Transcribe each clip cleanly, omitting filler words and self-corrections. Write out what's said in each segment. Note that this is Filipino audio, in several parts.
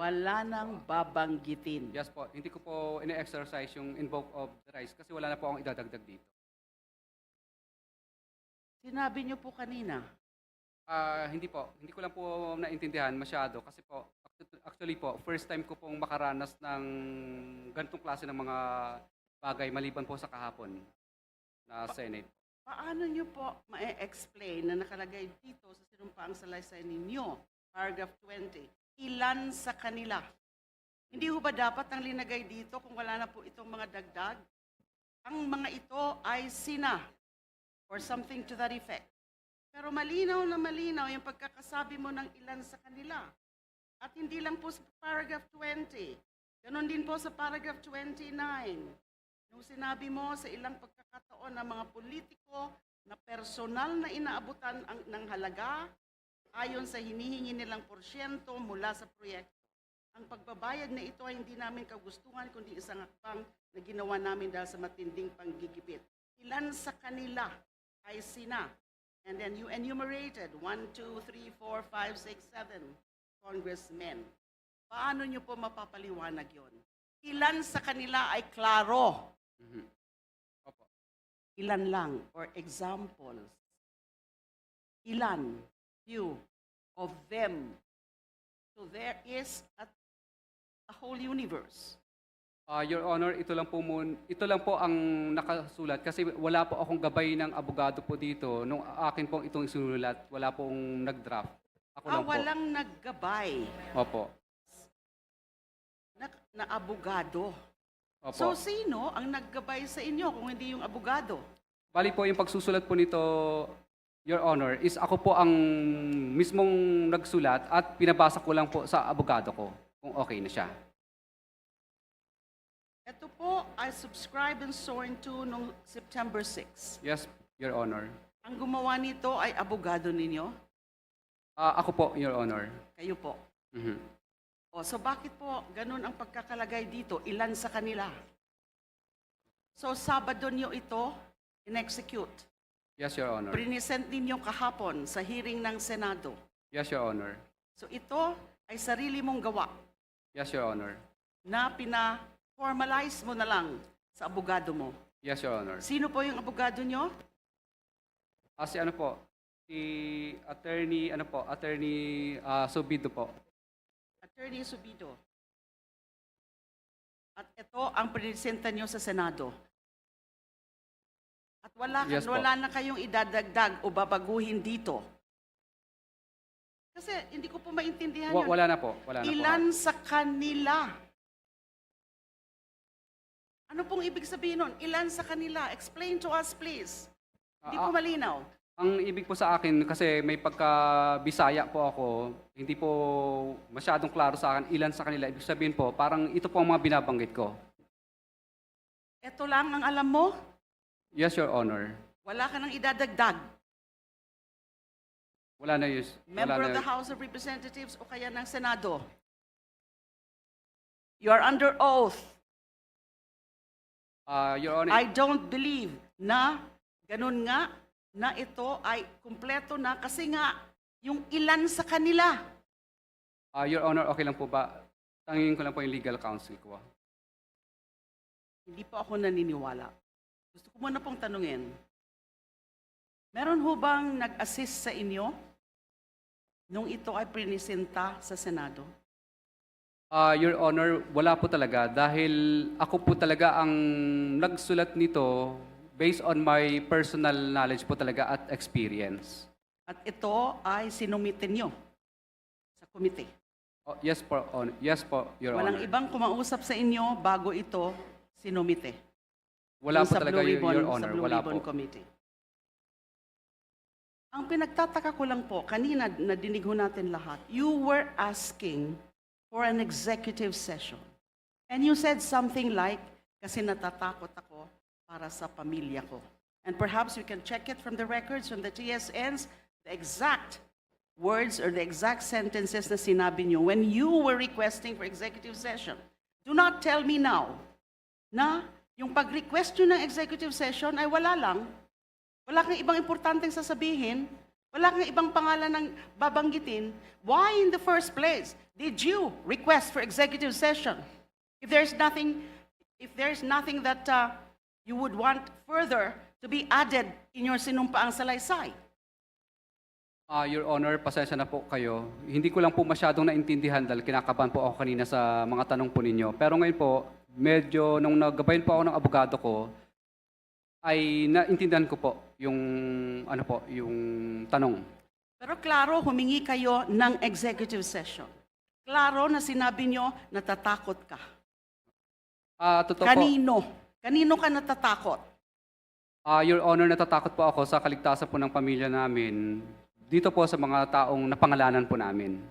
Wala nang babanggitin. Yes po, hindi ko po ine-exercise yung invoke of the rights kasi wala na po akong idadagdag dito. Sinabi niyo po kanina, Hindi po. Hindi ko lang po naintindihan masyado kasi po, actually po, first time ko pong makaranas ng ganitong klase ng mga bagay maliban po sa kahapon na Senate. paano niyo po ma-explain na nakalagay dito sa sinumpaang salaysay ninyo, paragraph 20, ilan sa kanila? Hindi ho ba dapat ang linagay dito kung wala na po itong mga dagdag? Ang mga ito ay sina or something to that effect. Pero malinaw na malinaw yung pagkakasabi mo ng ilan sa kanila. At hindi lang po sa paragraph 20. Ganon din po sa paragraph 29. Nung sinabi mo sa ilang pagkakataon ng mga politiko na personal na inaabutan ng halaga ayon sa hinihingi nilang porsyento mula sa proyekto. Ang pagbabayad na ito ay hindi namin kagustuhan kundi isang hakbang na ginawa namin dahil sa matinding panggigipit. Ilan sa kanila ay sina? And then you enumerated 1, 2, 3, 4, 5, 6, 7 congressmen. Paano nyo po mapapaliwanag yon? Ilan sa kanila ay klaro? Mhm. Opo. Ilan lang? Or examples? Ilan? Few of them. So there is a whole universe. Your Honor, ito lang po ang nakasulat kasi wala po akong gabay ng abogado po dito. Nung akin pong itong isinulat, wala pong nag-draft. Ako lang po. Walang naggabay Opo. na abogado. Opo. So sino ang naggabay sa inyo kung hindi yung abogado? Bali po yung pagsusulat po nito, Your Honor, is ako po ang mismong nagsulat at pinabasa ko lang po sa abogado ko kung okay na siya. Ito po ay subscribe and sworn to noong September 6. Yes, Your Honor. Ang gumawa nito ay abogado ninyo? Ako po, Your Honor. Kayo po. Mhm. So bakit po ganun ang pagkakalagay dito? Ilan sa kanila? So Sabado nyo ito in-execute. Yes, Your Honor. Prinisent ninyo kahapon sa hearing ng Senado. Yes, Your Honor. So ito ay sarili mong gawa Yes, Your Honor. na pina-formalize mo na lang sa abogado mo. Yes, Your Honor. Sino po yung abogado nyo? Si ano po, si attorney Subido po. Attorney Subido. At ito ang presenta nyo sa Senado. At Yes po. wala na kayong idadagdag o babaguhin dito. Kasi hindi ko po maintindihan yun. Wala na po. Wala na po. Ilan sa kanila? Ano pong ibig sabihin nun? Ilan sa kanila? Explain to us, please. Hindi po malinaw. Ang ibig po sa akin, kasi may pagka-Bisaya po ako, hindi po masyadong klaro sa akin ilan sa kanila. Ibig sabihin po, parang ito po ang mga binabanggit ko. Ito lang ang alam mo? Yes, Your Honor. Wala ka nang idadagdag. Wala na yun. Member of the House of Representatives o kaya ng Senado. You are under oath. Your Honor, I don't believe na ganun nga na ito ay kumpleto na kasi nga yung ilan sa kanila. Your Honor, okay lang po ba? Tangingin ko lang po yung legal counsel ko. Hindi po ako naniniwala. Gusto ko muna pong tanungin. Meron ho bang nag-assist sa inyo nung ito ay prinisenta sa Senado? Your Honor, wala po talaga dahil ako po talaga ang nagsulat nito based on my personal knowledge po talaga at experience. At ito ay sinumitin nyo sa komite. Yes po, Your Walang Honor. ibang kumausap sa inyo bago ito sinumite. Wala Yung po sa talaga, Blue Ribbon, Your sa Honor. Blue Wala Ribbon po. Committee. Ang pinagtataka ko lang po, kanina nadinig ho natin lahat, you were asking for an executive session. And you said something like, kasi natatakot ako para sa pamilya ko. And perhaps we can check it from the records, from the TSNs, the exact words or the exact sentences na sinabi nyo when you were requesting for executive session. Do not tell me now na yung pag-request nyo ng executive session ay wala lang. Wala kang ibang importanteng sasabihin. Wala kang ibang pangalan ng babanggitin. Why in the first place did you request for executive session? If there's nothing that you would want further to be added in your sinumpaang salaysay. Your Honor, pasensya na po kayo. Hindi ko lang po masyadong naintindihan dahil kinakabahan po ako kanina sa mga tanong po ninyo. Pero ngayon po, medyo nung naggabayan po ako ng abogado ko, ay naintindihan ko po yung yung tanong. Pero klaro, humingi kayo ng executive session. Klaro na sinabi nyo, natatakot ka. Totoo po. Kanino? Kanino ka natatakot? Your Honor, natatakot po ako sa kaligtasan po ng pamilya namin. Dito po sa mga taong napangalanan po namin.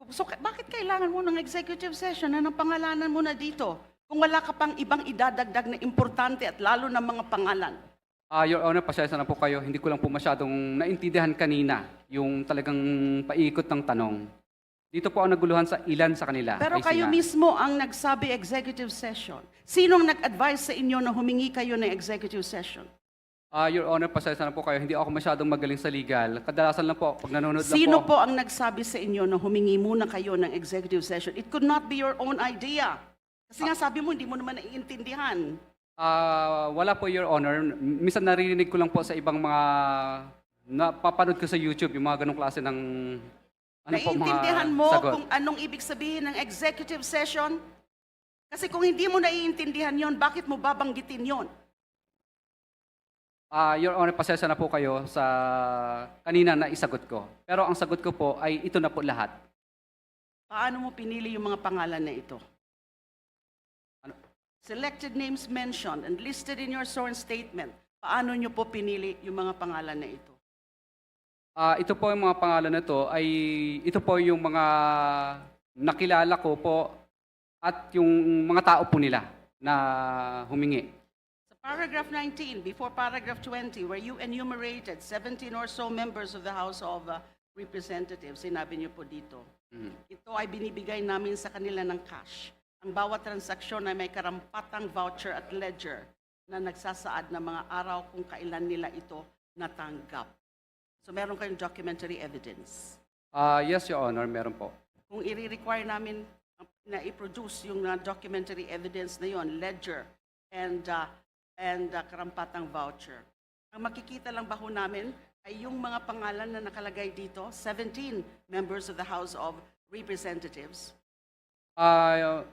So, bakit kailangan mo ng executive session na napangalanan mo na dito? Kung wala ka pang ibang idadagdag na importante at lalo na mga pangalan. Your Honor, pasensya na po kayo. Hindi ko lang po masyadong naintindihan kanina yung talagang paikot ng tanong. Dito po ang naguluhan sa ilan sa kanila. Pero ay kayo sina. mismo ang nagsabi executive session. Sinong nag-advise sa inyo na humingi kayo ng executive session? Your Honor, pasensya na po kayo. Hindi ako masyadong magaling sa legal. Kadalasan lang po, pag nanonood lang Sino po. po ang nagsabi sa inyo na humingi muna kayo ng executive session? It could not be your own idea. Kasi nga sabi mo, hindi mo naman naiintindihan. Wala po, Your Honor. Minsan naririnig ko lang po sa ibang mga napapanood ko sa YouTube, yung mga ganong klase ng Naiintindihan mo sagot. kung anong ibig sabihin ng executive session? Kasi kung hindi mo naiintindihan yon, bakit mo babanggitin yon? Your Honor, pasensya na po kayo sa kanina na isagot ko. Pero ang sagot ko po ay ito na po lahat. Paano mo pinili yung mga pangalan na ito? Selected names mentioned and listed in your sworn statement. Paano nyo po pinili yung mga pangalan na ito? Ito po yung mga pangalan na ito po yung mga nakilala ko po at yung mga tao po nila na humingi. Sa paragraph 19, before paragraph 20, where you enumerated 17 or so members of the House of Representatives, sinabi niyo po dito, ito ay binibigay namin sa kanila ng cash. Ang bawat transaksyon ay may karampatang voucher at ledger na nagsasaad ng mga araw kung kailan nila ito natanggap. So meron kayong documentary evidence. Yes, Your Honor, meron po. Kung i-require namin na i-produce yung documentary evidence na yon, ledger and karampatang voucher. Ang makikita lang ba ho namin ay yung mga pangalan na nakalagay dito, 17 members of the House of Representatives.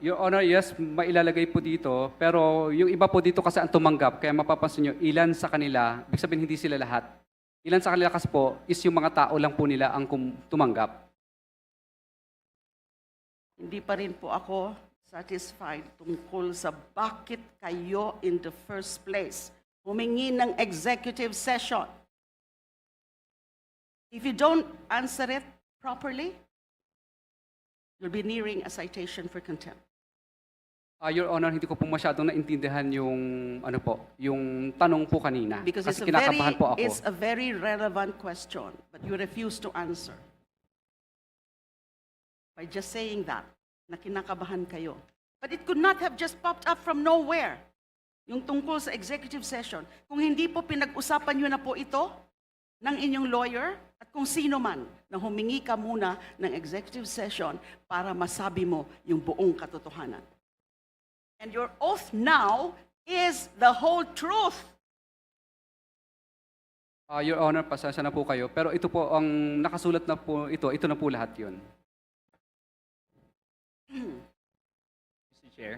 Your Honor, yes, mailalagay po dito. Pero yung iba po dito kasi ang tumanggap. Kaya mapapansin nyo, ilan sa kanila, ibig sabihin hindi sila lahat. Ilan sa kanila kasi po is yung mga tao lang po nila ang tumanggap. Hindi pa rin po ako satisfied tungkol sa bakit kayo in the first place humingi ng executive session. If you don't answer it properly, you'll be nearing a citation for contempt. Your Honor, hindi ko po masyadong naintindihan yung yung tanong po kanina. Because kasi kinakabahan po ako. it's a very relevant question, but you refuse to answer. By just saying that, na kinakabahan kayo. But it could not have just popped up from nowhere. Yung tungkol sa executive session. Kung hindi po pinag-usapan nyo na po ito ng inyong lawyer at kung sino man na humingi ka muna ng executive session para masabi mo yung buong katotohanan. And your oath now is the whole truth. Your Honor, pasensya na po kayo. Pero ito po, ang nakasulat na po ito na po lahat yun. Mr. Chair.